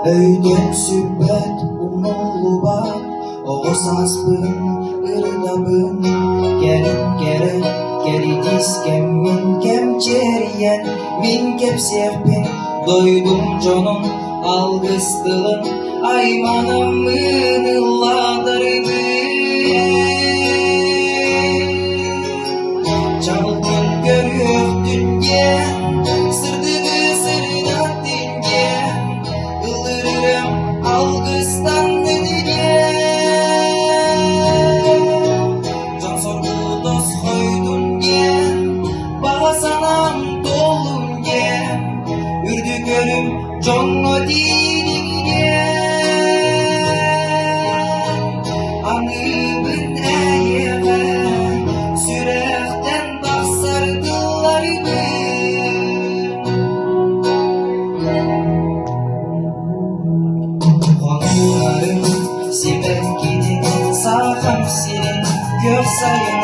Öydön sübbet umulu bak, oğusaspın, ırdabın. Gelin gere, geri diskem min kem çeriyen, min kep sevpin, doydum canım, algıstılın, aymanımın ılladırdı. Çalgın görüyor dünya, sırdığı sırdat dinge, ılırırım algıstan dünya. Can sorgu dost koydun gen, bağsanam dolun gen, ürdü görüm jongo didin gen. Anıbın eyeğe, sürekten baksardılardı. Konuklarım sibek gidin, sağım sirin, gök sayın